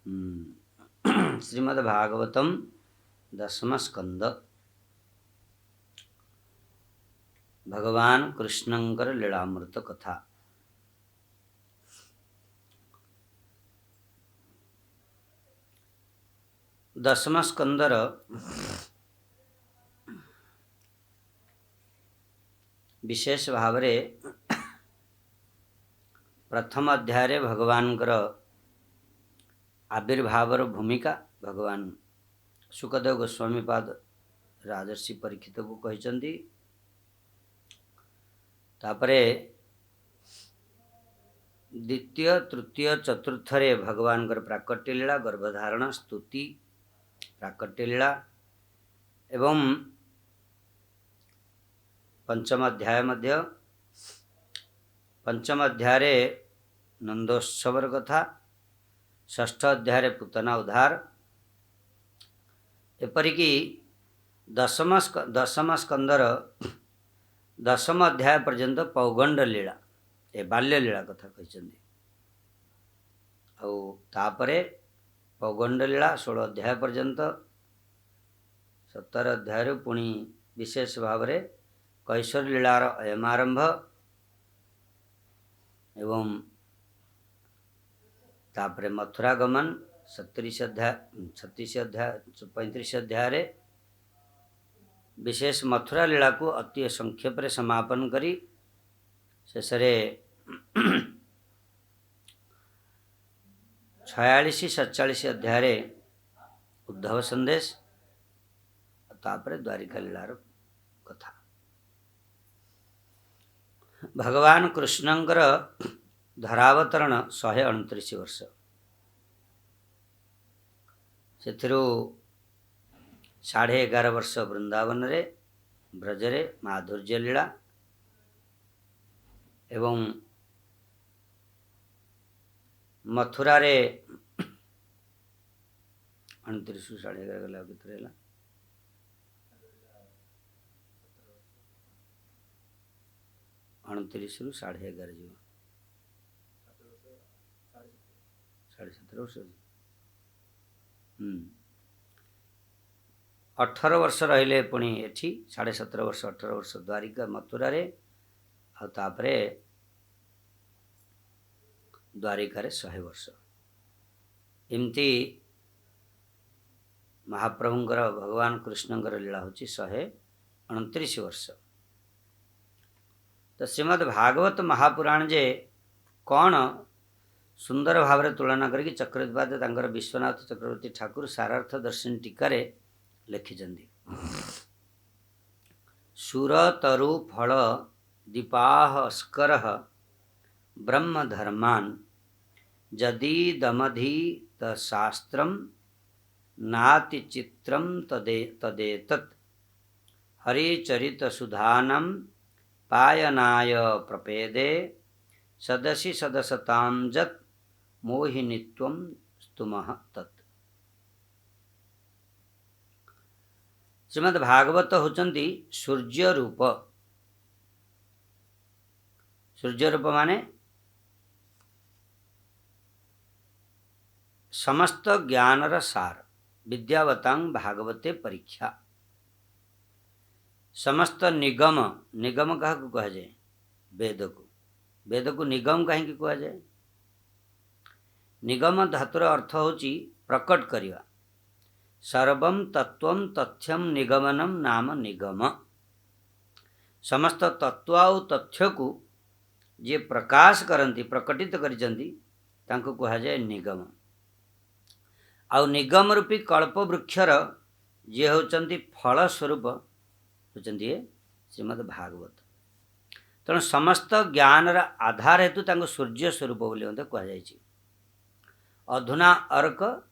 श्रीमद्भागवतम दशम स्कंद भगवान कृष्णंकर लीलामृत कथा। दशम स्कंदर विशेष भाव प्रथम अध्याय भगवानकर आविर्भावर भूमिका भगवान सुखदेव गोस्वामीपाद राजर्षि परीक्षित को कहते। तापरे द्वितीय तृतीय चतुर्थ भगवानकर प्राकट्य लीला, गर्भधारण, स्तुति, प्राकट्य लीला एवं पंचम अध्याय मध्य पंचम अध्याय नंदोत्सवर कथा, षष्ठ अध्याय पूतना उद्धार, एपरिकी दशम स्कंदर दशम अध्याय पर्यंत पौगंड लीला ए बाल्य लीला कथा कहते। तापरे पौगंड लीला 16 अध्याय पर्यंत, 17 अध्याय पुणी विशेष भाव कैशोर लीलार अयमारंभ एवं तापरे मथुरा गमन 36 अध्याय 35 अध्याय विशेष मथुरा लीला को अति संक्षेप समापन करी शेष 46-47 अध्याय उद्धव संदेश, तापरे द्वारिका लीलार कथा। भगवान कृष्णंकर धरावतरण 129 वर्ष से 11.5 वर्ष वृंदावन रे ब्रजरे माधुर्य लीला एवं मथुरा रे 29 11.5 गला कितरे ला 29 11.5 जीव 17.5 वर्ष 18 वर्ष रहिले पुणी एठी 17.5 वर्ष 18 वर्ष द्वारिका मथुरा रे तापरे द्वारिका रे 100 वर्ष। एमती महाप्रभुंकर भगवान कृष्णंकर लीला होची 129 वर्ष। तो श्रीमद् भागवत महापुराण जे कौन सुंदर भाव तुलना करके चक्रवर्ती तांकर विश्वनाथ चक्रवर्ती ठाकुर सारार्थ दर्शन टीकार लिखिंट। सुर तरु फल दीपास्कर ब्रह्म धर्मान जदि दमधि तशास्त्रम नाति चित्रम तदेतत् हरिचरित सुधानम पायनाय प्रपेदे सदसि सदसतां जत् मोहिनीत्वं स्तुमः तत्। श्रीमद् भागवत होचंती सूर्य रूप। सूर्य रूप माने समस्त ज्ञानर सार विद्यावतांग भागवते परीक्षा। समस्त निगम निगम क्या कह जाए वेद को, वेद को निगम कहीं कह जाए। निगम धातुर अर्थ होची प्रकट करिवा। सर्वम तत्वम तथ्यम निगमनम नाम निगम। समस्त तत्व और तथ्य को जे प्रकाश करती प्रकटित करिसंती तांको कह जाए निगम। आउ निगम रूपी कल्प वृक्षर जे होचंती फल स्वरूप होचंती श्रीमद् भागवत। तेणु समस्त ज्ञानर आधार हेतु तांको सूर्य स्वरूप बोली कह जाए। अधुना अर्क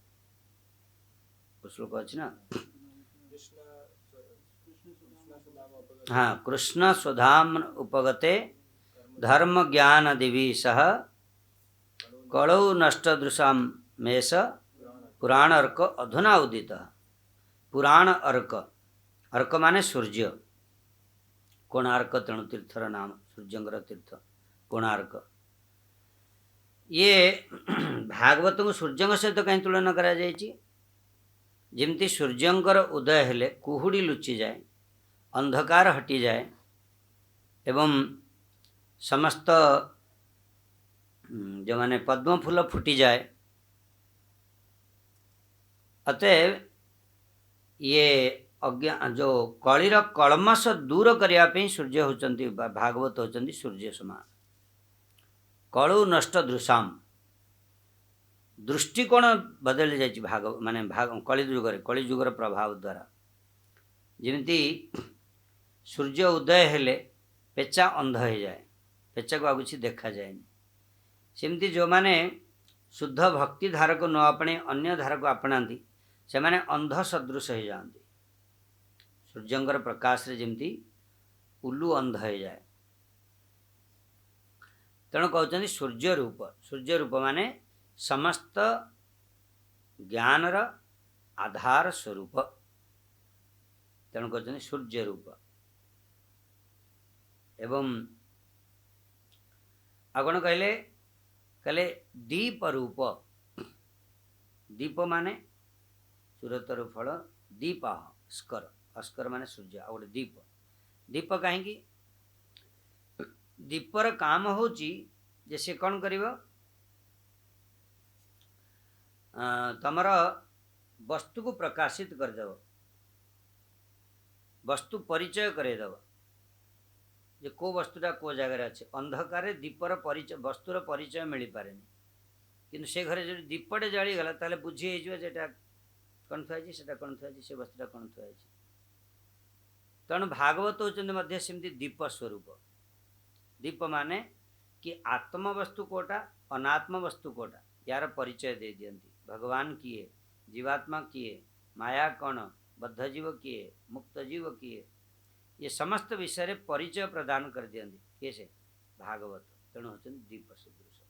श्लोक अच्छी ना, हाँ, कृष्ण सुधाम उपगते धर्म ज्ञान दिवी सह कलौ नष्ट दृशाम मेष पुराण अर्क अधुना उदित। पुराण अर्क, अर्क माने सूर्य, कोणार्क तेणु तीर्थर नाम सूर्यंकर तीर्थ कोणार्क। ये भागवत को सूर्य सहित कहीं तुलना करा जमती सूर्यंकर उदय हेले कुहुड़ी लुचि जाए, अंधकार हटि जाए एवं समस्त जो माने पद्म फूल फुटी जाए। अतएव ये अज्ञा जो कलिर कलमश दूर करने सूर्य होचंती भागवत होचंती सूर्य समान। कलु नष्ट दृशाम दृष्टिकोण बदल जाए भाग माने कली जुगर प्रभाव द्वारा जमती सूर्य उदय हेले पेचा अंध हो जाए, पेचा को आगे किसी देखा जाए। सेमती जो माने शुद्ध भक्ति धार को न अपने अन्य धार को अपनाती से माने अंध सदृश हो जाती। सूर्यंकर प्रकाश रे जमती उल्लू अंध हो जाए। तेणु कहते सूर्य रूप माने समस्त ज्ञानर आधार स्वरूप। तेणु कहते सूर्य रूप एवं आगण कहले कहले दीप रूप। दीप माने सूरतर फल दीप स्कर अस्कर माने सूर्य आ गोटे दीप। दीप कहीं दीपर काम होची जे से कौन करिवो तमर वस्तु को प्रकाशित करदेव, वस्तु परिचय करदेव जे को वस्तुटा को जगह अच्छे। अंधकार दीपर परिचय वस्तुर परिचय मिल पारे किंतु से घरे जो दीपटे जलीगला ताले बुझी होटा कौन थुआई से कौन थुआई से वस्तुटा कौन थुआई। तेणु भागवत होती सेमती दीप स्वरूप। दीप माने कि आत्म वस्तु कोटा अनात्म वस्तु कोटा यार परिचय दे दियंती। भगवान किए, जीवात्मा किए, माया कौन, बद्ध जीव किए, मुक्त जीव किए, ये समस्त विषय परिचय प्रदान कर दियंती कैसे भागवत। तेणु होती दीप सदृश।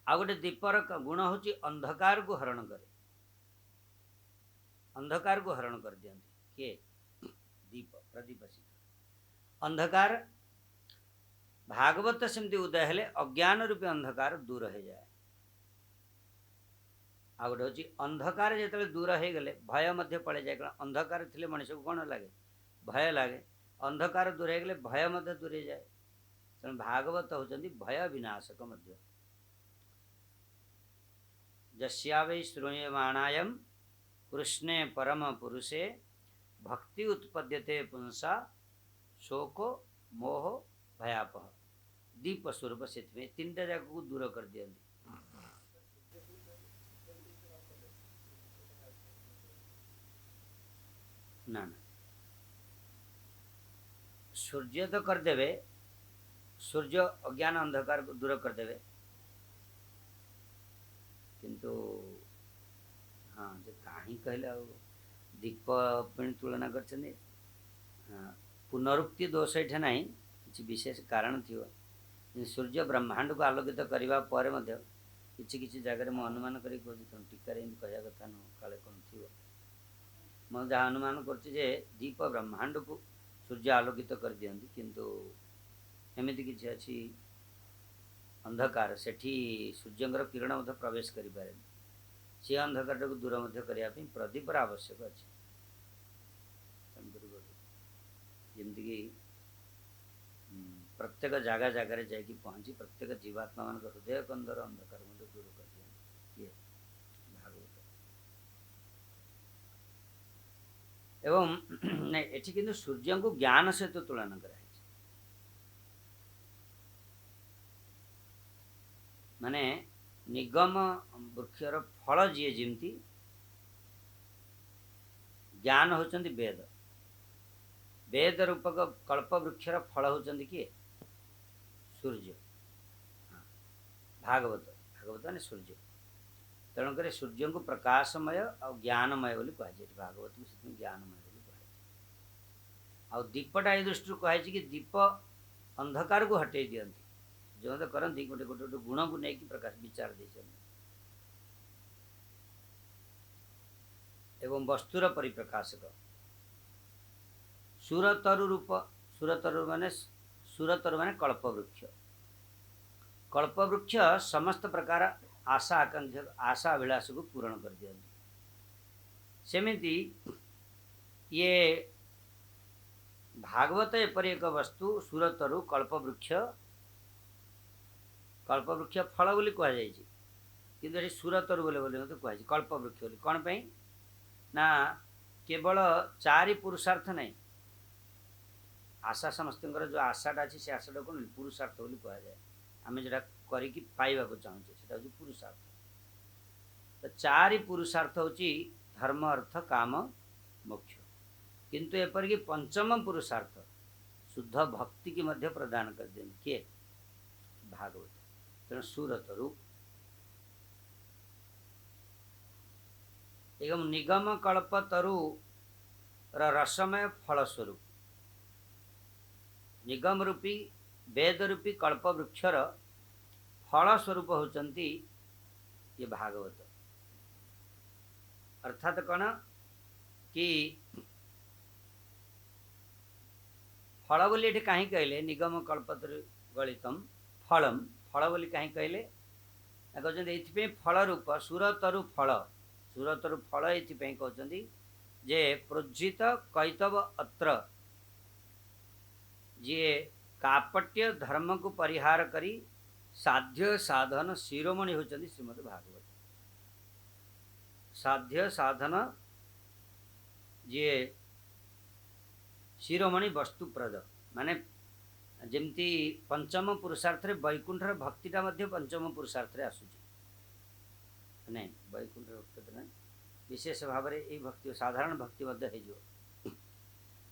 आ गोटे दीपर गुण होची अंधकार को हरण करे, अंधकार को हरण कर दियंती किए दीप प्रदीप शिखा। अंधकार भागवत सेमती उदय हेले अज्ञान रूपी अंधकार दूर हो जाए। आ गोटे हूँ अंधकार जो दूर हो गले भय मध्य पड़े जाए। अंधकार थे मनुष्य को कौन लगे भय लगे, अंधकार दूर हो गले भय मध्य दूर जाए। तेणु भागवत होती भय विनाशक मध्य। जस्या वै श्रूयमाणायम कृष्णे परम पुरुषे भक्ति उत्पद्यते पुंसा शोको मोह भयापह। दीप स्वरूप से तीन टा जाक को दूर कर दियंती। ना ना सूर्य तो कर देवे, सूर्य अज्ञान अंधकार को दूर कर देवे किंतु हाँ जो कहीं कहले दीप तुलना कर पुनरुक्ति दोष ये ना कि विशेष कारण थी। सूर्य ब्रह्मांड को आलोकित करने पर किसी जगह मैं अनुमान कर टीकार कहया कथा नुह काले कौन थी। मैं जहाँ अनुमान कर दीप ब्रह्मांड को सूर्य आलोकित कर दियंती किंतु एमती किसी अच्छी अंधकार सेठी सूर्यंकर किरण मध्य प्रवेश करें सी अंधकार को दूर करने प्रदीपर आवश्यक अच्छे। जमीक प्रत्येक जगह जगह जाकि पहुँची प्रत्येक जीवात्मा मान हृदय कंदर अंधकार दूर कर दिए भागवत। एवं नहीं एठी किंतु सूर्य को ज्ञान सहित तुलना कराई माने निगम वृक्षर फल जी जमती ज्ञान होचंदी वेद। वेद रूपक कल्प वृक्षर फल होचंदी किए सूर्य। भागवत भागवत ने सूर्य। तेणुक सूर्य को प्रकाशमय और ज्ञानमय बोली कहुए। भागवत को ज्ञानमय बोली कहुए। आ दीपटा ये दृष्टि कहुई कि दीप अंधकार को हटे दियंती जो तो करती गोटे गोटे गोटे गुण को लेकिन प्रकाश विचार दे एवं वस्तुर परिप्रकाशक। सुरतरु रूप सुरतरु माने कल्पवृक्ष। कल्पवृक्ष समस्त प्रकार आशा आकांक्षा आशा अभिलाष को पूरण कर दियंती सेमिति ये भागवत एपरि एक वस्तु सुरतरु कल्पवृक्ष फल बोली कह जाय छी किंतु ये सुरतरु बोले मते कह छी कल्पवृक्ष बोली कोन पई ना केवल चारि पुरुषार्थ नहीं आशा समस्त जो आशाटा अच्छी से आशाटा कौन पुरुषार्थ बोली कह जाए आम जो करी पाइबा चाहूचे से पुरुषार्थ तो चारि पुरुषार्थ हूँ धर्म अर्थ काम मोक्ष किंतु एपरिक पंचम पुरुषार्थ शुद्ध भक्ति की मध्य प्रदान कर दिए किए भागवत तेणु सुरतरु एवं निगम कल्पतरु रसमय फलस्वरूप निगम रूपी वेद रूपी कल्प वृक्षर फलस्वरूप होचंती ये भागवत अर्थात कौन कि फल बोली ये कहीं कहले निगम कल्पतरु गलितम फलम फल बोली कहीं कहले कहते फल रूप सुरतरु फल ये कहते जे प्रोज्जित कैतव अत्र जे कापट्य धर्म को परिहार करी साध्य साधन शिरोमणि होचंदी श्रीमद् भागवत साध्य साधन जे शिरोमणि वस्तुप्रद माने जेमती पंचम पुरुषार्थ रे वैकुंठ रे भक्तिटा मध्य पंचम पुरुषार्थ रे आसुची नहीं वैकुंठ भक्ति ना विशेष भाव में ये भक्ति साधारण भक्ति मध्य है जो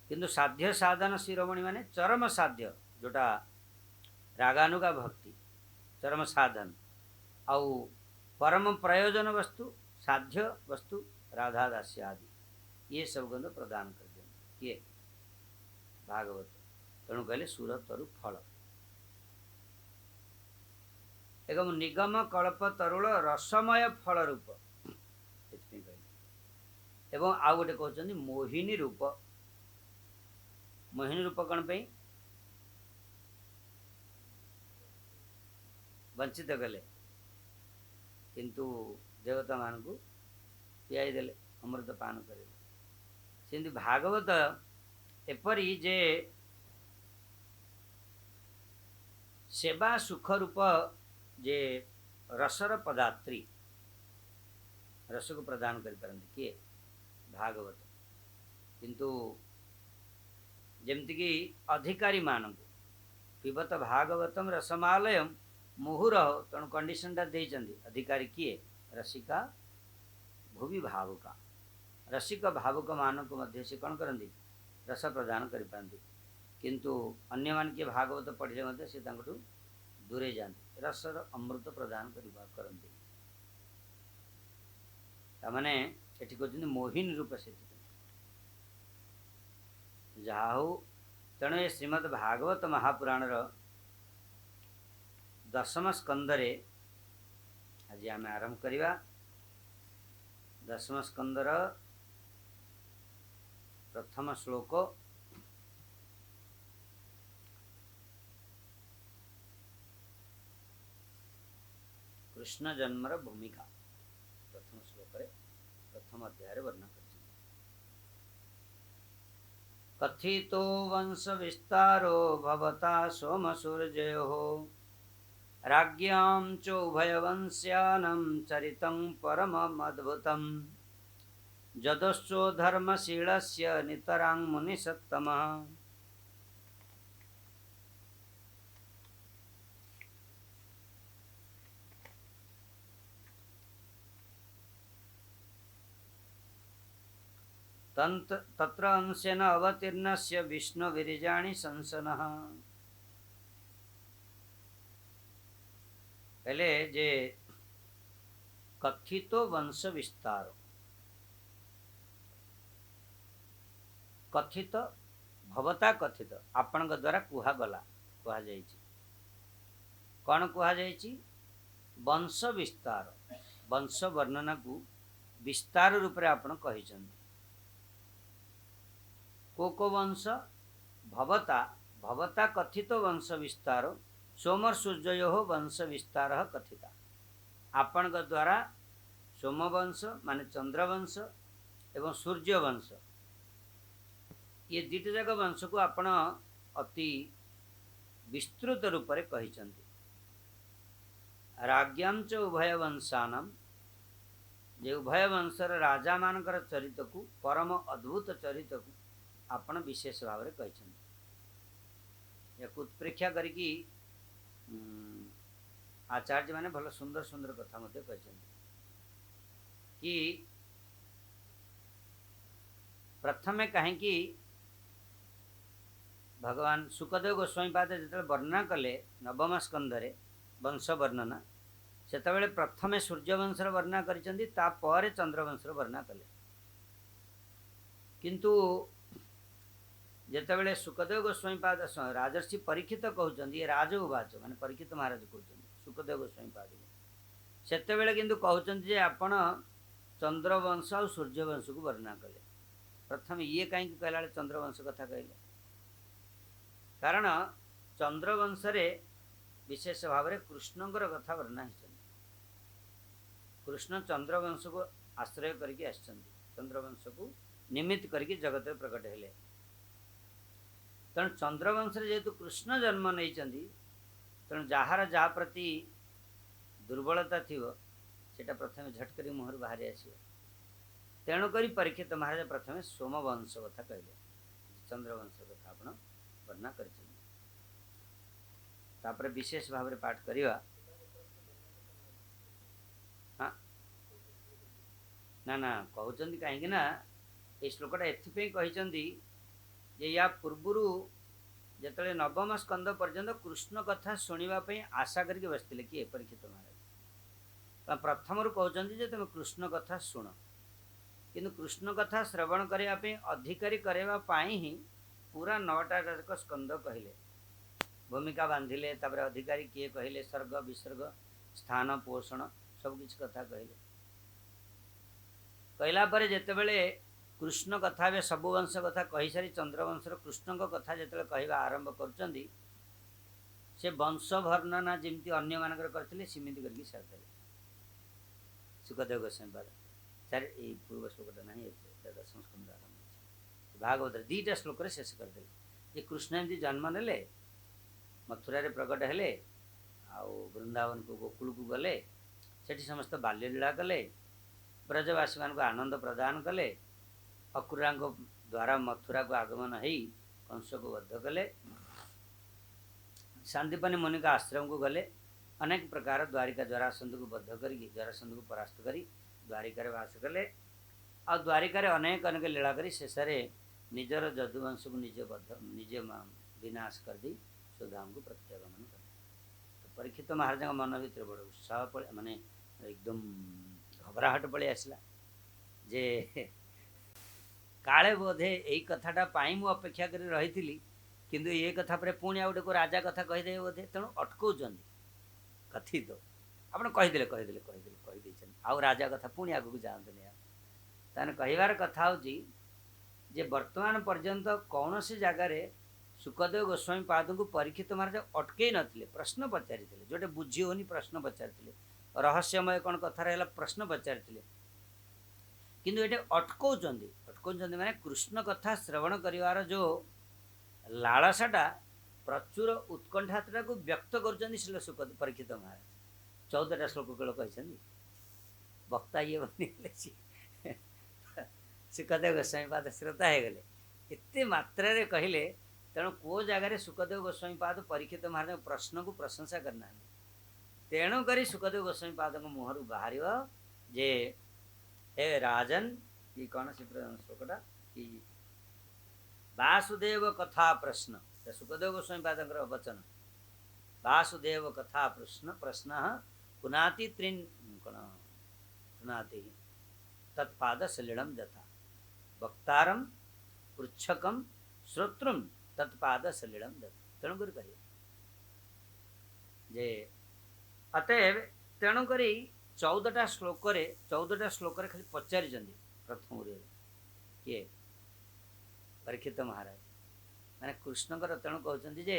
किंतु साध्य साधन शिरोमणि माने चरम साध्य जोटा रागानुगा भक्ति चरम साधन आउ परम प्रयोजन वस्तु साध्य वस्तु राधा दास्य आदि ये सब गंध प्रदान कर दिए ये भागवत तेणु कहले सुरतरु फल एवं निगम कल्प तरुल रसमय फल रूप एवं आउ गोटे कहते मोहिनी रूप कौन पे वंचित कले किंतु देवता मान को पियाई देले अमृत पान करे सेमती भागवत एपरी जे सेवा सुख रूप जे रसर पदात्री रस को प्रदान कर पारंती किए भागवत किंतु जमती कि अधिकारी मान को पिबत भागवतम रसमालयम मुहुर तेणु कंडीशनटा देइचंदी अधिकारी किए रसिका भुवि भावुका रसिक भावुक मान को मध्य से कौन करती रस प्रदान कर पारती किंतु अन्य मान के भागवत पढ़िले मध्य से दूरे जाते रसर अमृत प्रदान करती तामाने एठी कहते मोहिनी रूप से जहा हो तेणु ये श्रीमद् भागवत महापुराण दशम स्कंदरे आज आम आरंभ करवा दशम स्कंदर प्रथम श्लोक कृष्ण जन्मर भूमिका प्रथम श्लोक प्रथम अध्याय वर्णन कर कथितो वंश विस्तारो भवता सोम सूर्ययो राज्ञां चोभयवंश्यानं चरितं परममद्भुतं जदोश्चो धर्मशीलस्य नितरां मुनिसत्तमः तत्र अंशेन अवतीर्णस्य विष्णु विरिजाणि संसनः पहले जे कथितो वंश विस्तार कथित भवता कथित आपण द्वारा कुहा गला कुहा जायछि कौन कुहा जायछि वंश विस्तार वंश वर्णना को विस्तार रूप रे आपण कहिसंती को वंश भवता भवता कथित वंश विस्तार सोमर सूर्यो वंश विस्तार कथिता ଆପଣଙ୍କ ଦ୍ୱାରା सोमवंश माने चंद्रवंश एवं सूर्यवंश ये दुईटा जाक वंश को आपण अति विस्तृत रूप से कही राज्ञां च उभय वंशानां जे उभय वंशर राजा मानकर चरित को परम अद्भुत चरित को आपण विशेष भाव में कही उत्प्रेक्षा करी आचार्य माने भल सुंदर सुंदर कथा मध्य कही कि प्रथमे कहीं भगवान सुखदेव गोस्वामीपाद जो वर्णना कले नवम स्कंदरे वंश वर्णना से प्रथमे सूर्यवंशर वर्णना कर चंद्रवंशर वर्णना कले किंतु जितेबाला सुखदेव गोस्वामीपाद राजर्षि परीक्षित कहते ये राज उवाच माने परीक्षित महाराज कहते सुखदेव गोस्वामीपाद से किंतु कहते आपण चंद्रवंश और सूर्यवंश को वर्णना कले प्रथम ये कहीं कहला चंद्रवंश कथा कहले कारण चंद्रवंश रे विशेष भाव में कृष्णकर कथा वर्णना है कृष्ण चंद्रवंश को आश्रय करके चंद्रवंश को निमित्त करके जगत में प्रकट हेले तेणु चंद्रवंश जेहेतु कृष्ण जन्म नहीं तेणु जार जहा प्रति दुर्बलता थी सेटा प्रथम झटकरी मुहर बाहरी आसो तेणुक परीक्षित महाराज प्रथम सोमवंश कथा कहले चंद्रवंश कथा आप वर्णना कर विशेष भाव में पाठ करवा हाँ ना ना कहते कहीं ये श्लोकटा एथपाई या पूर्वर जिते नवम स्कंद पर्यंत कृष्ण कथा शुणापी आशा करके बसते किए परीक्षित महाराज प्रथम कहते तुम कृष्ण कथा शुण किंतु कृष्ण कथा श्रवण करने अधिकारी करने ही पूरा 9टा जाक स्कंद कहले भूमिका बांधिले अधिकारी किए कहले सर्ग विसर्ग स्थान पोषण सबकि कथा कहले कहला पर जितेबले कृष्ण कथा बे सब वंश कथा कही सारी चंद्रवंशर कृष्ण कथा जिते कहवा आरंभ कर वंश वर्णना जमी अन्य मानकर करते सेमती करके सारी सुखदेव गोस्वामीपाद चार पूर्व श्लोकटा ना दशम स्कंद आरंभ भागवत 2टा श्लोक शेष करदे जे कृष्ण एमती जन्म ने मथुरा रे प्रकट हेले आउ वृंदावन को गोकुल को गले सेठी समस्त बाल्यलीला कले ब्रजवासी मान को आनंद प्रदान कले अकुरा द्वारा मथुरा को आगमन हो कंस को बद्ध कले शांतिपनि मुनि का आश्रम को गले अनेक प्रकार द्वारिका जरासंध को बद्ध करके जरासंध को परास्त करी द्वारिका वास कले आ द्वारिका अनेक अनेक लीला करी शेष निजर जदुवंश को निजे विनाश कर दी सुधाम को प्रत्यागमन कर तो परीक्षित महाराज मन भर बड़ उत्साह माने एकदम घबराहट पड़े आसला जे काले बोधे यही कथाटा मु अपेक्षा कर रही किंतु ये कथा पर पुणी आ गोटे को राजा कथा कहीदे बोधे तेणु अटकाउं कथित तो आप कहीदे आउ राजा कथा पुणी आगू जातु ताने कहिबार कथा होची जे वर्तमान पर्यंत कौन सी जगार सुखदेव गोस्वामी पाद को परीक्षित महाराज अटकई नथिले प्रश्न पचारि जोटे बुझी होनी प्रश्न पचारि रहस्यमय कौन कथा रहा प्रश्न पचारि किंतु ये अटकाउं माने कृष्ण कथा श्रवण करिवार जो लालसाटा प्रचुर उत्कंठाटा को व्यक्त कर सुख परीक्षित महाराज 14टा श्लोक केवल कही वक्ता ये बनी सुखदेव गोस्वामीपाद श्रोता हो गले एते मात्रा रे कहले तेणु को जगार सुखदेव गोस्वामीपाद परीक्षित महाराज प्रश्न को प्रशंसा करना तेणु करी सुखदेव गोस्वामीपाद मुहर बाहर जे हे राजन ये कौन सी श्लोकटा कि वासुदेव कथा प्रश्न सुखदेव गोस्वामीपाद वचन वासुदेव कथा प्रश्न प्रश्न पुनाति त्रीन कौन पुनाति तत्पाद सलिलम जथा वक्तारम पृच्छकम श्रोत्रम तत्पाद सलिलम जथा तेणुक कह जे अतएव तेणुक 14टा श्लोक खाली पचारि प्रथम किए परीक्षित महाराज माने कृष्णकर तेणु कहते जे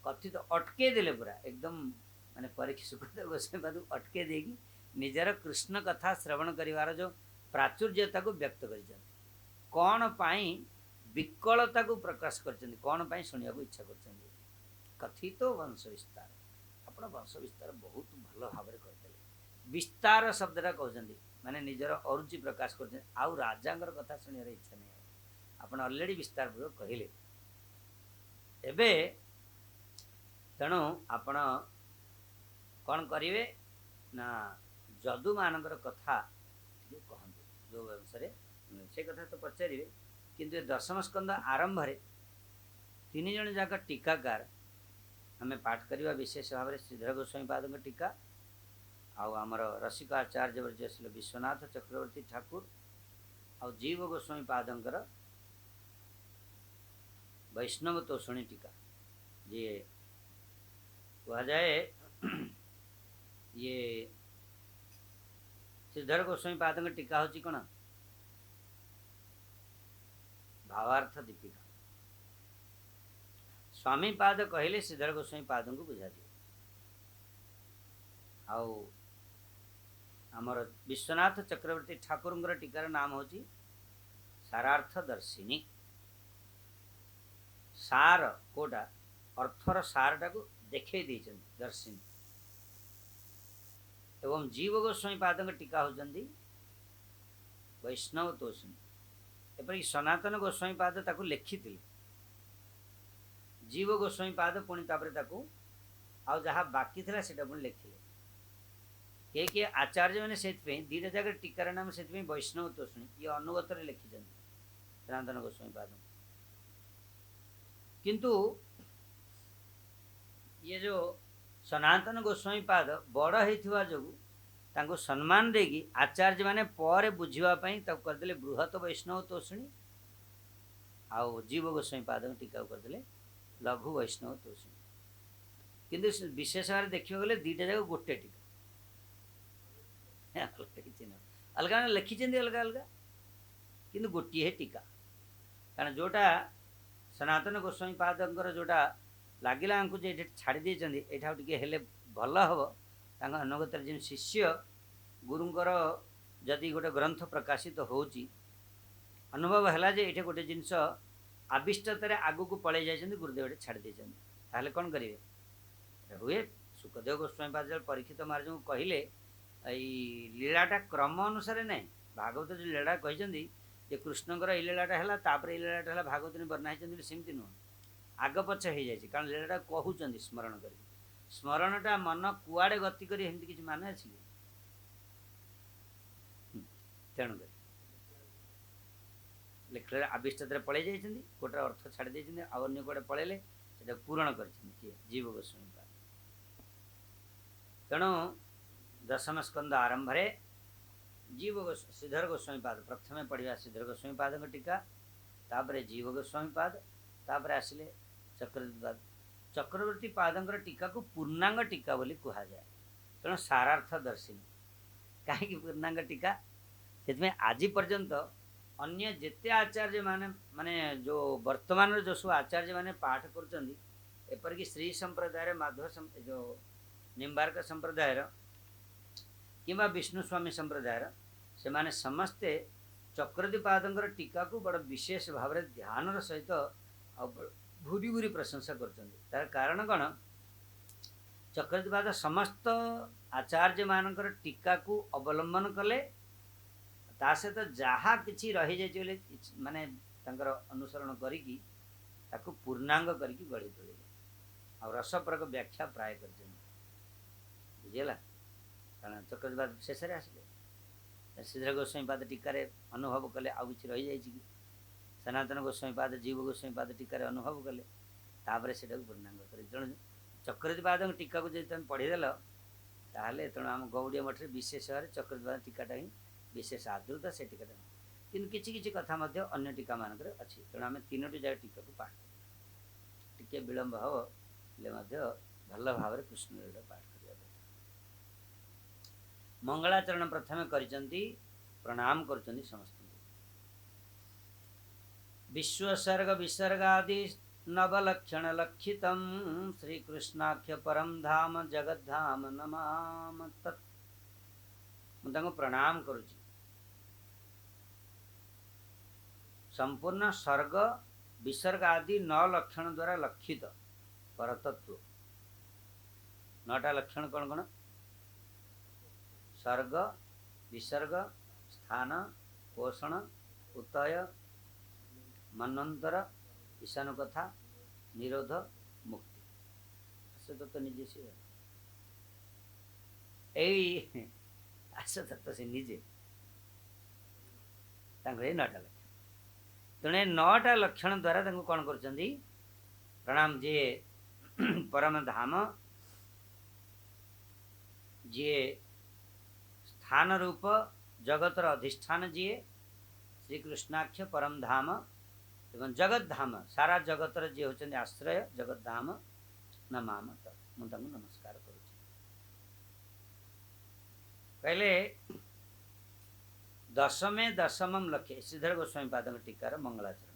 कथित अटके देले पूरा एकदम माने परीक्षा सुखदेव गोस्वामीपाद अटके देगी निजर कृष्ण कथा श्रवण करिवार जो प्राचुर्यता को व्यक्त कर कौन पाई विकलता को प्रकाश कर कौन पाई शुणा इच्छा कर कथित तो वंश विस्तार आपण वंश विस्तार बहुत भल भाव करते विस्तार शब्दटा कहते माने निजर अरुचि प्रकाश कर आउ राजांगर कथा शुणियार इच्छा नहीं आपण ऑलरेडी विस्तार पूर्वक कहले एबे तेणु आपण कौन करेंगे ना जदु मानकर कथा कहतु जो अनुसार से कथा तो पचारे किंतु दशम स्कंद आरंभ तीन जन जाक टीकाकार आम पाठ करवा विशेष भाव में श्रीधर गोस्वामी पाद टीका आमर रसिक आचार्य वर्जशील विश्वनाथ चक्रवर्ती ठाकुर आ जीव गोस्वामी पादंकर वैष्णव तोषणी टीका जी कह जाए ये श्रीधर गोस्वामी पाद टीका हूँ कौन भावार्थ दीपिका स्वामी पाद कहले श्रीधर गोस्वामी पाद को बुझा दिए आमर विश्वनाथ चक्रवर्ती ठाकुर टीकार नाम हूँ सारार्थ दर्शिनी सार कोटा अर्थर सारटा को देखे दर्शिनी एवं जीव गोस्वामी पाद टीका होती वैष्णव तोषिणी एपरिक सनातन गोस्वामी पाद ताकू लिखी जीव गोस्वामी पाद पुणी ताकू आउ जहाँ बाकी था से लिखिले किए आचार्य मैंने से दीटा जगह टीकार नाम से वैष्णव तोषिणी ये अनुगत लिखी सनातन गोस्वामी पाद किंतु ये जो सनातन गोस्वामी पाद बड़ होता जो तांको सम्मान देगी आचार्य माने पर बुझापी करदे बृहत वैष्णव तोषिणी आउ जीव गोस्वामी पाद टीका करदे लघु वैष्णव तोषिणी किंतु विशेष भाव देखा गले दीटा जाक गोटे टीका अलग लिखी अलग अलग किंतु गोटे टीका कारण जोटा सनातन गोस्वामी पादंकर जोटा लगिला छाड़ी देते यहाँ टे भल हम अनुगत जो शिष्य गुरुंकर जदि गोटे ग्रंथ प्रकाशित होची अनुभव है जे ये गोटे जिनस आविष्टतार आग को पलि जाइए गुरुदेव छाड़ी देते कौन करेंगे हुए सुखदेव गोस्वामी पाद परीक्षित महाराज को कहले लीलाटा क्रम अनुसार ना भागवत जो लीला कहते जे कृष्णकर ये लीलाटा है तापर ये लीलाटा है भागवत वर्णा होती सेमती नुह आग पछ हो जाए कारण लीलाटा कहते स्मरण कर स्मरणटा मन कुआड़े गति करी किसी मान अच्छी तेणुक लिखले आविष्टता पलि जाइए गोटे अर्थ छाड़ी देते अन्य कड़े पलैले से पूरण कर जीव गोस्वामी पाद तेणु दशम स्कंद आरंभ जीव श्रीधर गोस्वामी पाद प्रथम पढ़ा श्रीधर गोस्वामी पाद टीका तापर जीव गोस्वामी पाद तापर आसिले चक्रवर्ती पाद चक्रवर्ती पादंकर टीका को पूर्णांग टीका बोली कह जाए तेणु सारार्थ दर्शिनी कहीं पूर्णांग टीका से आज पर्यंत अन्य जेते आचार्य माने माने जो वर्तमान जो सब आचार्य माने पाठ करपरिक श्री संप्रदाय माधव जो निम्बार्क संप्रदाय किंबा विष्णु स्वामी संप्रदाय से माने समस्ते चक्रवर्ती पादंकर टीका को बड़ विशेष भाव में ध्यान सहित भूरी भूरी प्रशंसा कर कारण कौन चक्रवर्ती पाद समस्त आचार्य मानकर टीका को अवलंबन कले ता सहित जहाँ कि रही जाए माने तंकर अनुसरण करिकी ताकू पूर्णांग करिकी गढ़ी तोड़े आ रसप्रक व्याख्या प्राय कर बुझेगा कारण चक्रवर्ती पाद शेष आसिले श्रीधर गोस्वामी पाद टीकार अनुभव कले आउ कि रही जाए कि सनातन गोस्वामी पाद जीव गोस्वामी पाद टीकार अनुभव कले तापर से पूर्णांग कर तेणु चक्रवर्ती पाद टीका को जब तुम पढ़ीदेल ताहले तेणु आम गौड़िया मठ में विशेष भाव में चक्रवर्ती पाद टीकाटा ही विशेष आदृत से टीकाटा किंतु किसी कथा अन्य टीका मानक अच्छी तेणु आम तीनोटी जगह टीका को पाठ टे विलंब हो भल भाव में कृष्ण लीला पाठ करवा मंगलाचरण प्रथम करिसंती प्रणाम करुचंती समस्त विश्वसर्ग विसर्गादि नवलक्षण लक्षितम श्रीकृष्णाख्य परम धाम जगद्धाम नमाम तत् ମୁଁ प्रणाम करुछि। संपूर्ण सर्ग विसर्ग आदि 9 लक्षण द्वारा लक्षित परतत्व। 9टा लक्षण कौन कौन? सर्ग, विसर्ग, स्थान, पोषण, उतय, मनंतर, ईशानुकथा, निरोध, मुक्ति। आस तो निजे से आस तो से निजे 9टा लक्षण। तेणे 9टा लक्षण द्वारा कौन कर प्रणाम जी परम धाम, जी स्थान रूप जगतर अधिष्ठान, जी श्री कृष्णाक्ष परम धाम एवं जगत धाम, सारा जगतर जी होचंदी आश्रय जगत धाम नमाम तत्। मुझे नमस्कार करुछि। पहले दशमे दशमम लक्ष्य, श्रीधर गोस्वामी पाद टीकार मंगलाचरण।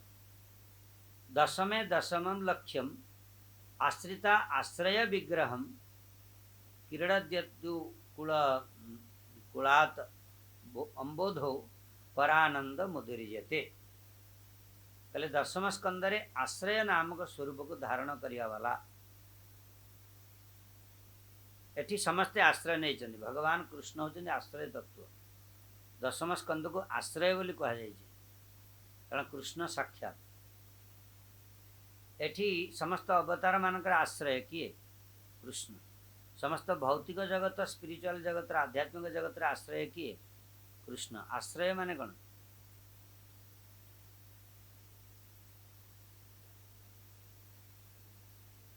दशमे दशमम लक्ष्यम आश्रिता आश्रय विग्रहम क्रीडद्यतु कुलात अंबोधो परानंद मुदिर्यते। कहले दशम स्कंदरे आश्रय नामक स्वरूप को धारण करिया वाला एठी समस्ते आश्रय नहीं चंदी। भगवान कृष्ण होचंदी आश्रय तत्व। दशम स्कंद को आश्रय बोली कहा जाय छै, कारण कृष्ण साक्षात। एठी समस्त अवतार मानकर आश्रय किए? कृष्ण। समस्त भौतिक जगत, स्पिरिचुअल जगत, आध्यात्मिक जगत आश्रय किए? कृष्ण। आश्रय माने कौन?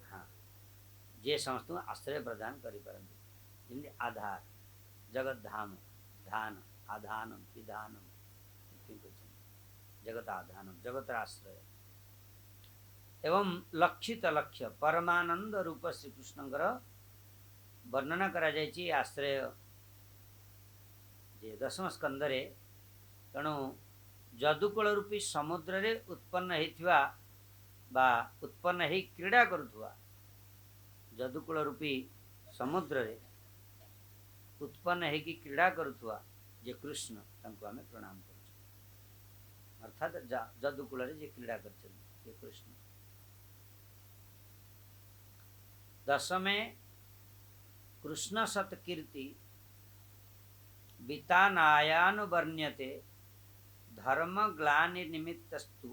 हाँ, जे समस्त आश्रय प्रदान करि परंती, जेमि आधार, जगत धाम, धान, आधानम, विधानम, जगत आधानम, जगत आश्रय एवं लक्षित लक्ष्य परमानंद रूप श्री कृष्णकर वर्णना करा जायछि। आश्रय जे दशम स्कंदरे तेणु जदुकुल रूपी समुद्र रे उत्पन्न हेथिवा बा उत्पन्न हे क्रीड़ा करुथुवा, जदुकुल रूपी समुद्र रे उत्पन्न हे कि क्रीड़ा करुथुवा जे कृष्ण, तांको आमे प्रणाम करू। अर्थात जदुकुल रे जे क्रीड़ा करछन ये कृष्ण। दशमे कृष्ण सत्कीर्ति वितानायानुवर्ण्यते धर्म ग्लानि निमित्तस्तु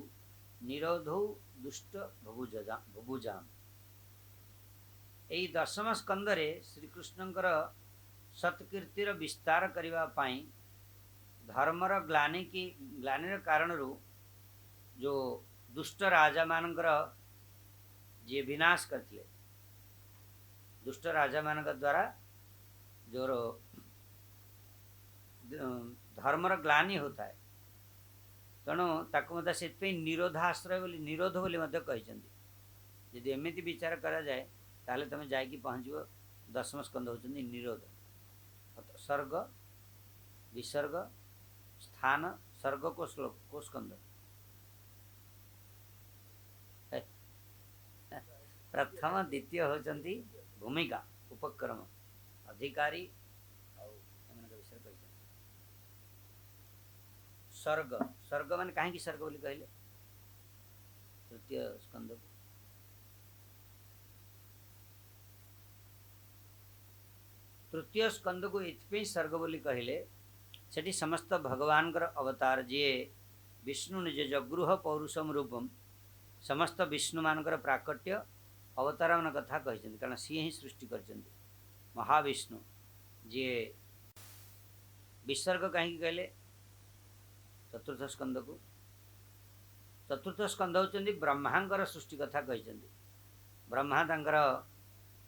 निरोधो दुष्ट भुभुजाम। एई दशम स्कंदरे श्री कृष्णकर सत्कीर्तिर विस्तार करिवा पाई धर्मर ग्लानिर कारण जो दुष्ट राजा मानकर जे विनाश करथिले, दुष्ट राजा मान द्वारा जो धर्मर ग्लानि होता है, तेणु ताको से निरोधाश्रय बोली निरोध बोली कहते। यदि एमती विचार करा जाए ताहले तुम जाकि पहुँचो दशम स्कंद होचंदी निरोध। सर्ग, विसर्ग, स्थान, सर्ग को श्लोक को स्कंद प्रथम द्वितीय होचंदी भूमिका उपक्रम अधिकारी विषय कहते। सर्ग, सर्ग मान कहीं सर्ग बोली कहले तृतीय स्कंद को। तृतीय स्कंद को इथपे सर्ग बोली कहले सेठी समस्त भगवान कर अवतार जे विष्णु निज जगृह पौरुषम रूपम समस्त विष्णु मानकर प्राकट्य अवतार मान कथा कहते, कारण सी ही सृष्टि कर महाविष्णु। जे विसर्ग कहीं कहले चतुर्थ स्कंद को। चतुर्थ स्कंद होचंदी ब्रह्मांकर सृष्टि कथा कहते। ब्रह्मा तांकर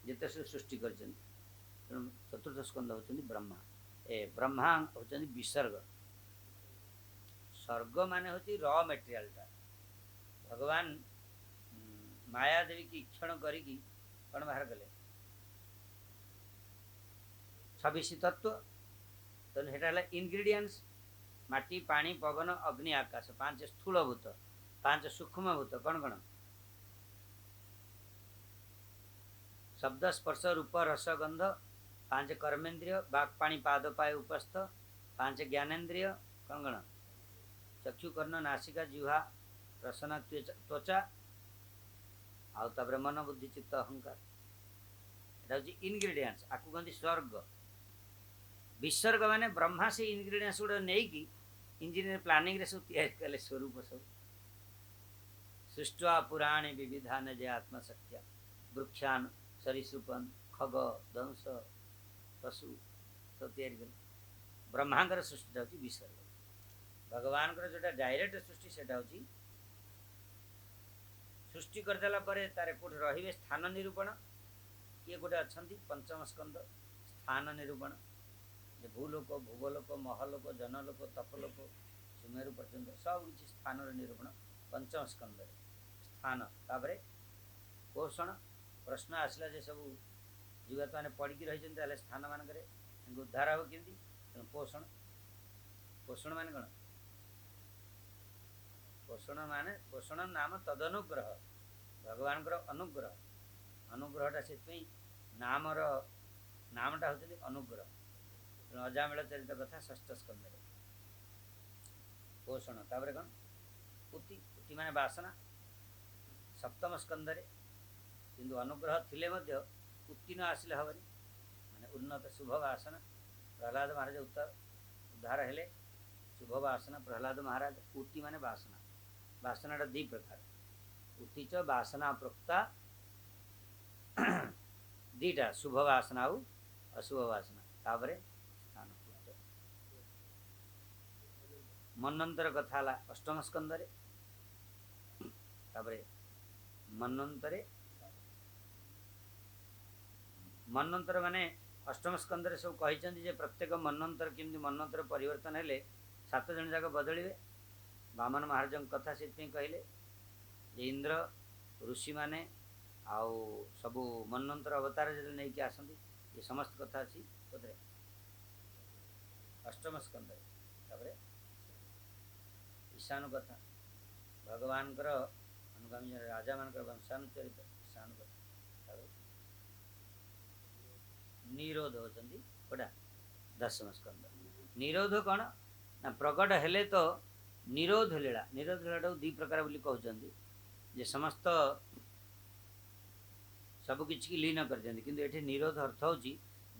जेते सृष्टि करछन, चतुर्थ स्कंद होचंदी ब्रह्मा। ब्रह्मा होचंदी विसर्ग। सर्ग माने होची रॉ मटेरियल टा। भगवान माया देवी की इक्षण करिकी कौन बाहर कले 26 तत्व। तो हेटा इनग्रेडिएंट्स माटी, पानी, पवन, अग्नि, आकाश, 5 स्थूलभूत, 5 सूक्ष्मभूत कौन कौन? शब्द, स्पर्श, रूप, रस, गंध, 5 कर्मेंद्रिय, बाक, पानी, पाद, पाए, उपस्थ, पांच ज्ञानेन्द्रिय कौन कौन चक्षु कर्ण नासिका जिह्वा रसना त्वचा आउे मन बुद्धि चित्त अहंकार एटा हूँ इनग्रेडिएंट्स आपको कहते स्वर्ग विसर्ग माने ब्रह्मा से इनग्रेडिएंट्स गुड़ा नहीं कि इंजीनियर प्लानिंग रे सब तैयार कले स्वरूप सब सृष्टवा पुराणे विविधान जय आत्मशक्तिया वृक्षान सरीसृपन खग दंश पशु सब तैयार कले ब्रह्मांकर सृष्टि हूँ विसर्ग भगवान जो डायरेक्ट सृष्टि से सृष्टि करदेला तार कौट रे स्थान निरूपण किए गोटे अच्छा पंचम स्कंद स्थान निरूपण भूलोक भूगोलोक महलोक जनलोक तपलोक सुमेरु पर्यंत सब किसी स्थान निरूपण पंचम स्कंद स्थान तापर पोषण प्रश्न आसला जे सब जीवात्मा मैंने पड़ी रही स्थान मानक उद्धार हम केमती तेणु पोषण पोषण मान कौन पोषण नाम तदनुग्रह भगवान अनुग्रह अनुग्रहटा से नामर नामटा होती अनुग्रह तेणु अजामिल चरित कथा षष्ठ स्कंद पोषण तापर कौन पुति पुति माने वासना सप्तम स्कंद किंतु अनुग्रह थिले पुति न आसिले हबनी माने उन्नत शुभ वासना प्रहलाद महाराज उद्धार हेले शुभ वासना प्रहलाद महाराज पुति माने वासना वासनाटा दी प्रकार पुति च वासना प्रोक्ता दीटा शुभ वासना और अशुभ वासना तापरे स्थान मनंतर कथा ला अष्टम स्कंदरे तापरे मनंतरे मनंतर माने अष्टम स्कंदरे सब कही प्रत्येक मनंतर केमती मनंतर परिवर्तन हेले 7 जन जाक बदलिए वामन महाराज कथा से कहले इंद्र ऋषि माने आउ सबू मनंतर अवतार जो नहीं आसती ये समस्त कथा अच्छी बोधे अष्टम स्कंद ईशानु कथा भगवान अनुगामी राजा मान वंशानुचरित ईशानु कथा निरोध होती कोटा दशम स्कंद निरोध कौन ना प्रकट हेले तो निरोध लीला दी प्रकार बोली कहते जे समस्त सबकि लीन कर किंतु एठी निरोध अर्थ हूँ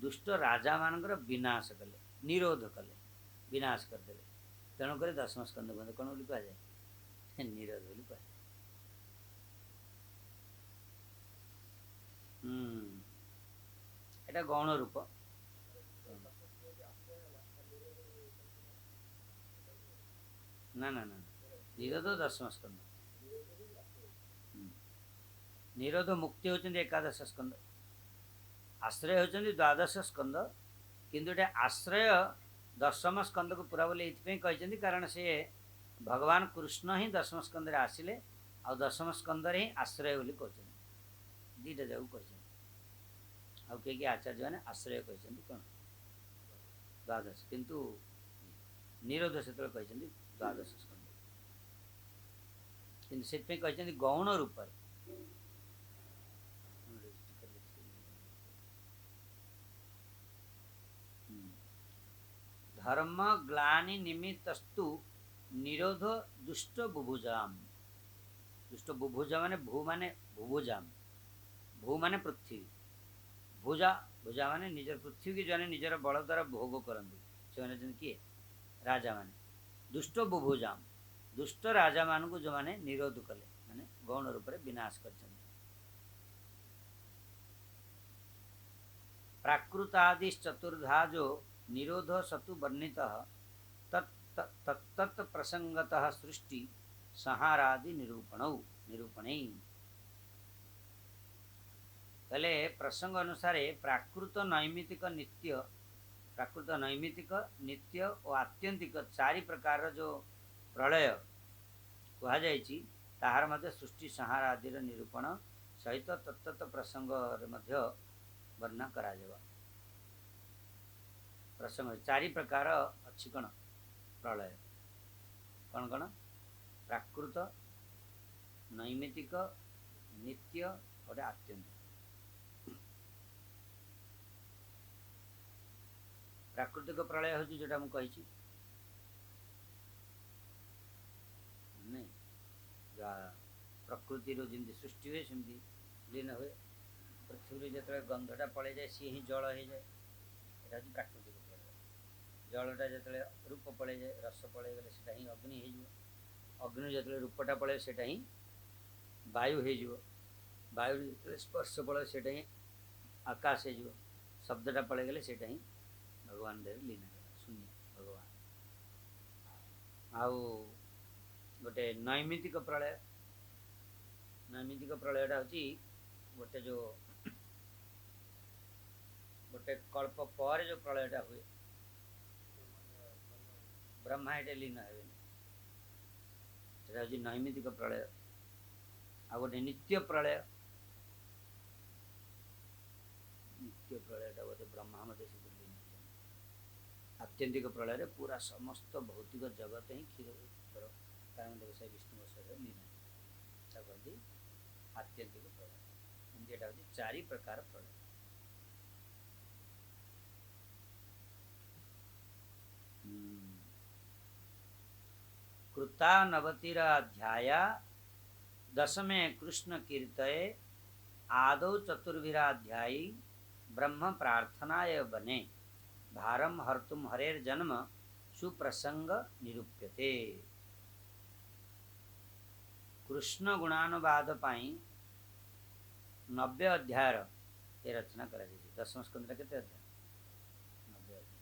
दुष्ट राजा मान विनाश कले निरोध कले विनाश करदे तेणुक दशम स्कंद बंद कौन बोली कहुए निरोध बोली कह एटा गौण रूप ना ना ना निरोध दशम स्कंद निरोध मुक्ति होती एकादश स्कंद आश्रय होती द्वादश स्कंद किंतु ये आश्रय दशम स्कंद को पूरा बोले ये कारण से भगवान कृष्ण ही दशम स्कंद आसिले आ दशम स्कंद ही आश्रय बोली कहते दीटा जाक कहते किए आचार्य मैंने आश्रय कहते कौन द्वादश किंतु निरोध से कहते द्वादश स्कंद किंतु से कहते गौण रूप धर्म ग्लानि निमित्तस्तु निरोध दुष्ट बुभुजाम दुष्ट बुभुजा माने भुभुजाम भू माने पृथ्वी भुजा भुजा माने निजर पृथ्वी की जने निजर बल द्वारा भोग करती से माने किए राजा माने दुष्ट बुभुजाम दुष्ट राजा मान को जो माने निरोध कले माने गौण रूप में विनाश कर प्राकृतादि चतुर्धा जो निरोध सतु वर्णित तत्त प्रसंगतः सृष्टि संहारादि निरूपण पहले प्रसंग अनुसार प्राकृत नैमितिक नित्य और आत्यंतिक 4 प्रकार जो प्रलय कहुई ताहार मध्य सृष्टि संहार आदि निरूपण सहित तत्त प्रसंग वर्णना करा जावा प्रसंग 4 प्रकार अच्छी कौन प्रलय कौन कौन प्राकृत नैमितिक नित्य और आत्यंतिक प्राकृतिक प्रलय हूँ जोटा मुझे कही नहीं प्रकृति जमी सृष्टि हुए सेमती लीन हुए पृथ्वी जो गंधटा पड़े जाए सी ही जल हो जाए यहाँ हूँ प्राकृतिक प्रलय जलटा जो रूप पड़े जाए रस पड़े गले से ही अग्नि हो अग्नि जो रूपटा पड़े से ही वायु हो वायु जो स्पर्श पड़े से ही आकाश हो शब्दटा पड़े गले से ही भगवान देव लीन शून्य भगवान आउ गोटे नैमितिक प्रलय प्रलयटा हूँ गोटे जो गोटे कल्प पर जो प्रलयटा हुए ब्रह्मा ये लीन हे हूँ नैमितिक प्रलय आ गोटे नित्य प्रलयटा बोधे ब्रह्मा मत से लीन आत्यंतिक प्रलय पूरा समस्त भौतिक जगत ही क्षीर कारण व्यवसाय विष्णु शरीर लीन कहती आत्यंतिक प्रलय एमती हूँ चारि प्रकार प्रलय कृता नवतिराध्याया दशमे कृष्ण कीर्तये आदौ चतुर्भिराध्यायी ब्रह्म प्रार्थनाय बने भारम हर्तुम हरेर्जन्म सुप्रसंग निरूप्यते। कृष्ण गुणानुवाद पाई 90 अध्याय ये रचना कर दशम स्कंद के अध्याय 90 अध्याय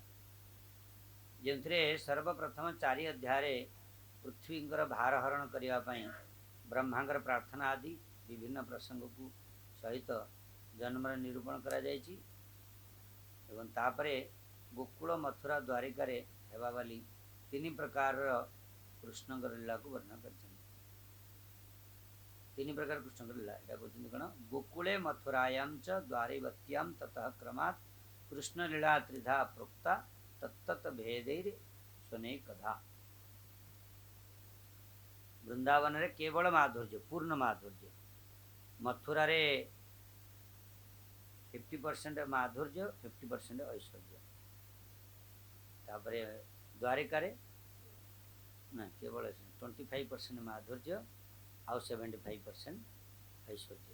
जो सर्वप्रथम 4 अध्याय पृथ्वींकर भार हरण करने ब्रह्मांकर प्रार्थना आदि विभिन्न प्रसंग को सहित जन्म निरूपण करा जायछि एवं तापरे गोकुल मथुरा द्वारिका रे हेबा वाली 3 प्रकार कृष्ण लीला को वर्णन कर 3 प्रकार कृष्ण लीला यहाँ कहते कौन गोकुले मथुरायां च द्वारिवत्यां ततः क्रमात् कृष्ण लीला त्रिधा प्रोक्ता तत्त भेदैर स्वने कथा वृंदावन रे केवल माधुर्य पूर्ण माधुर्य मथुरा रे 50% माधुर्य 50% ऐश्वर्य तापरे द्वारिका रे ना केवल 25% माधुर्य आउ 75% ऐश्वर्य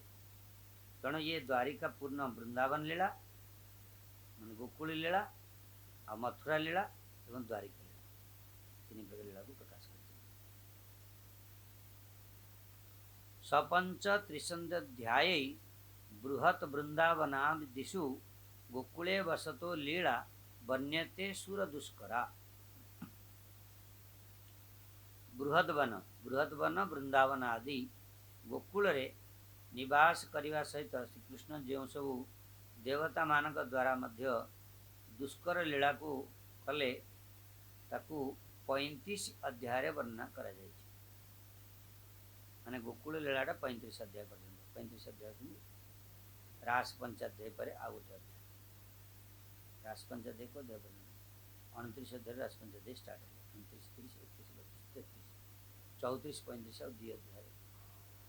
तेणु ये द्वारिका पूर्ण वृंदावन लीला मान गोकुल लीला आ मथुरा लीला एवं द्वारिका लीला 3 प्रकार लीला को प्रकाश कर सपंच त्रिशंध्याय बृहत वृंदावनादिषु गोकुले वसतो लीला वर्ण्यते सुर दुष्करा बृहद वन वृंदावन आदि गोकुल रे निवास करने सहित श्रीकृष्ण जो सब देवता मान द्वारा मध्य दुष्कर लीला को कले ताकू 35 अध्याय वर्णना करा जायछि माने गोकुल लीलाटा 35 अध्याय पर्यंत 35 अध्याय रास पंचाध्याय पर आ गोटे अध्याय रास पंचाध्याय को अध्याय 29 अध्याय रास पंचाध्याय स्टार्ट है 29 30 31 32 33 34 35 और 2 अध्याय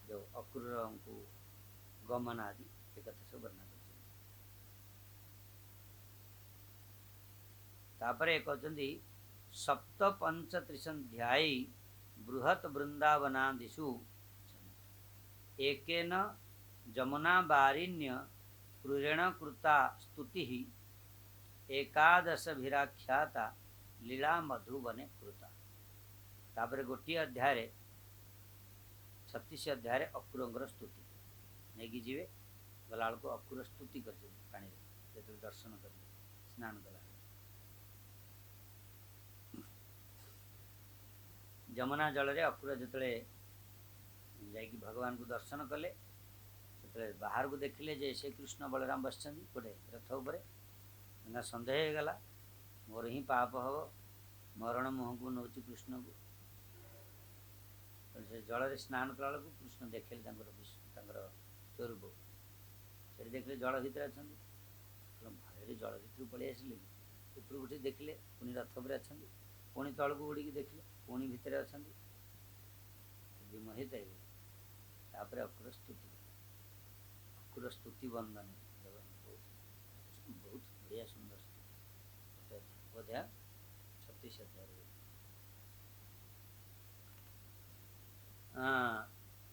जो अक्रूर को गमन आदि एक कथा सब वर्णन तापर कहते सप्त पंच त्रिशंध्यायी बृहत वृंदावनादिषु एकेन जमुना बारिण्य क्रूरेण कृता स्तुति एकादशभिराख्याता लीला मधुबने कृता तापर गोटे अध्याय 36 अध्याय अक्रूर स्तुति नहीं जीवे गला को अक्रूर स्तुति कर पानी जो दर्शन कर स्नान कला जमुना जल रे अक्रूर जिते जाकि भगवान को दर्शन कले से बाहर को देखिले जे से कृष्ण बलराम बसचंदी गोटे रथ उपरे सन्देह हो गला मोर ही पाप हम मरण मुह को नौ कृष्ण को से जल स्नान कला को कृष्ण देखिले स्वरूप से देखिले जल भितर अच्छा भय जल भितर पलि आसिले ऊपर उठी देखिले पुणी रथ पर अच्छा पुणी तल को उड़ी देखिले पुणी भितर अच्छा विमोहित है तापर अक्रूर स्तुति वंदन बहुत बढ़िया सुंदर स्तुति अध्याय 36 अध्याय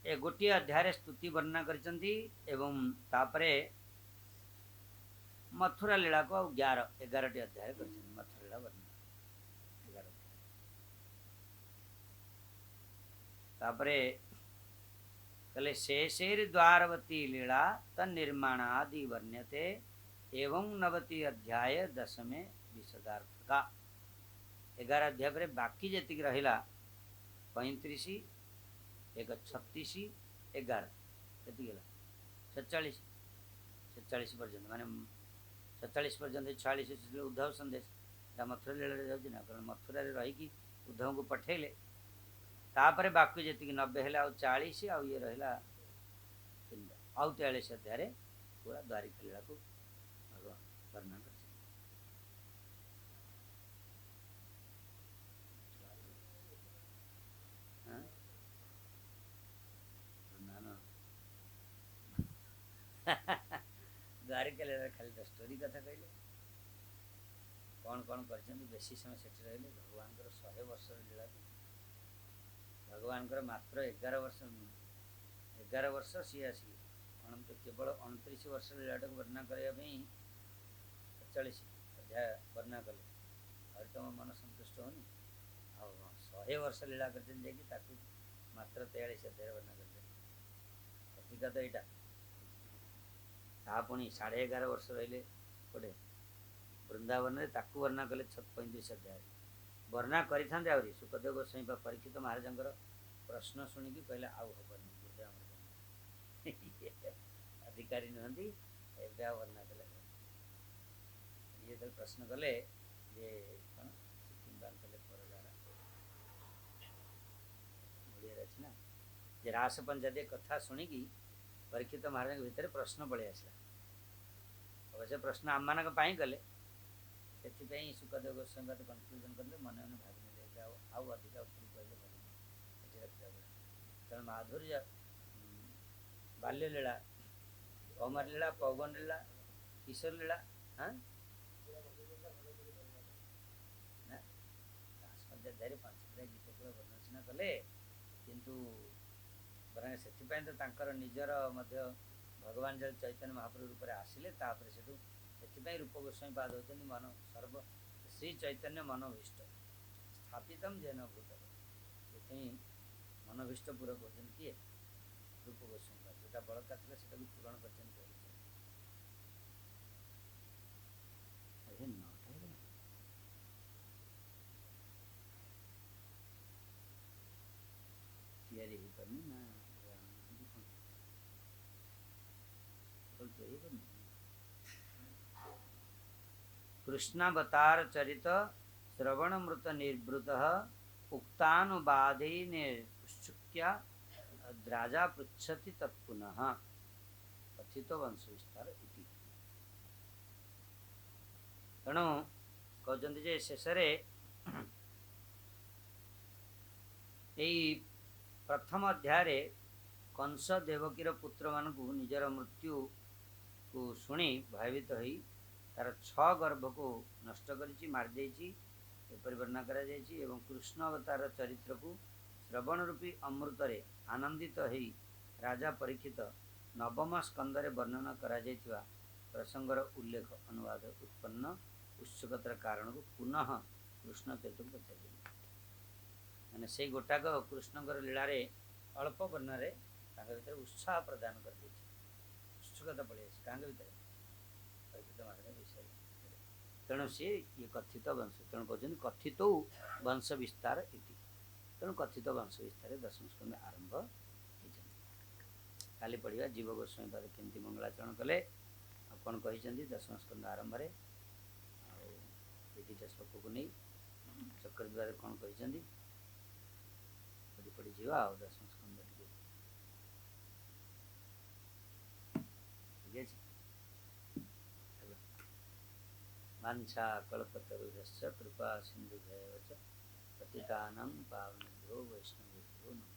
ए गोटे अध्याय स्तुति वर्णना करचंती एवं तापरे मथुरा लीला को 11 टी अध्याय करचंती मथुरा लीला वर्णना 11 तापरे कले शेषेर द्वारवती लीला तन्निर्माणादि वर्ण्यते एवं 90 अध्याय 10 में विशदार्थ का 11 अध्याय पर बाकी जति रहिला 35 एक 36 11 केती गेला 47 पर्यंत माने 47 पर्यंत 46 उद्धव संदेश मथुरा लीला जाऊँ ना कारण मथुरा रही कि उद्धव को पठेले तापर बाकी जी 90 है 40 आउ ये रहा आउ 43 अध्याय पूरा द्वारिका लीला को भगवान वर्णन कर द्वारिका लीला खाली तो स्टोरी कथा कहले कौन कौन कर बेसी समय से रही भगवान 100 वर्ष लीला भगवान मात्र 11 वर्ष सी आसी केवल 29 वर्ष लीला को वर्णना करने 40 अध्याय वर्णना कले और तुम मन संतुष्ट होनी 100 वर्ष लीला कर मात्र 43 अध्याय वर्णना कर कथिका तो यहाँ पुणी 11.5 वर्ष रहिले गोटे वृंदावन में ताकू वर्णना कले 35 अध्याय वर्णना करें आहरी सुखदेव गोस्वामी परीक्षित महाराज प्रश्न शुणिकी कहले आउ हबनी अधिकारी नुहति एवं वर्णना कले ये तो प्रश्न कले जे कौन सिक्किम बांध कले ओडिया अच्छी ना जे रास पंचायत कथा शुणिकी परीक्षित महाराज भितर प्रश्न पलि आसला अवश्य प्रश्न आम मान कले से सुखदेव गोस्वामी बात कनक्लूजन कले मन मन भाग नहीं आउ अधिक उपरी कहले भल रखा कारण माधुर्य बाल्य लीला कौमार लीला पवन लीला किशोर लीला हाँ पंचायत 5 गीत पूरा वर्णना सीना कले किंतु बरंगे से तो निजर भगवान जब चैतन्य महाप्रभु रूप में आसिले से रूप गोस्वामी पाद होती मन सर्व श्री चैतन्य मनोभीष्ट स्थापित जैन भूत से मनोभीष्ट पूरक होती किए रूप गोस्वामी पाद जोटा बड़का था से पूरण कर ना कृष्णावतार चरित श्रवणमृत निर्वृत उक्तानुबाधे निश्चुक्या द्राजा पृच्छति तत्पुनः कथित वंश विस्तार इति तेणु कहते जे शेष प्रथम अध्याय कंस देवकीर पुत्र मान निजर मृत्यु को शुणी भयभीत हो तार 6 गर्भ को नष्ट करी मारिदे वर्णना कर कृष्ण अवतार चरित्र को श्रवण रूपी अमृत आनंदित हो राजा परीक्षित नवम स्कंदरे वर्णना करा प्रसंगर उल्लेख अनुवाद उत्पन्न उत्सुकतार कारण को पुनः कृष्ण चरित्र को पचार मैंने से गोटाक कृष्णकर लीला अल्प वर्णन भीतर उत्साह प्रदान कर उत्सुकता पड़े क्या भीतर परीक्षित महाराज विषय तेणु सी ये कथित वंश तेणु कहते कथित वंश विस्तार इति तेणु कथित वंश विस्तार 10 स्कंद आरंभ काली पढ़ा जीव गोस्वामी पाद केमती मंगलाचरण कले कौन कही 10 स्कंद आरंभ दुईटा श्लोक को नहीं चक्रद्वार कौन कही पढ़ी जीवा 10 स्कंद ठीक है वांछा कल्पतरुभ्यश्च कृपा सिन्धुभ्यैव च पतितानां पावनेभ्यो वैष्णवेभ्यो नमः।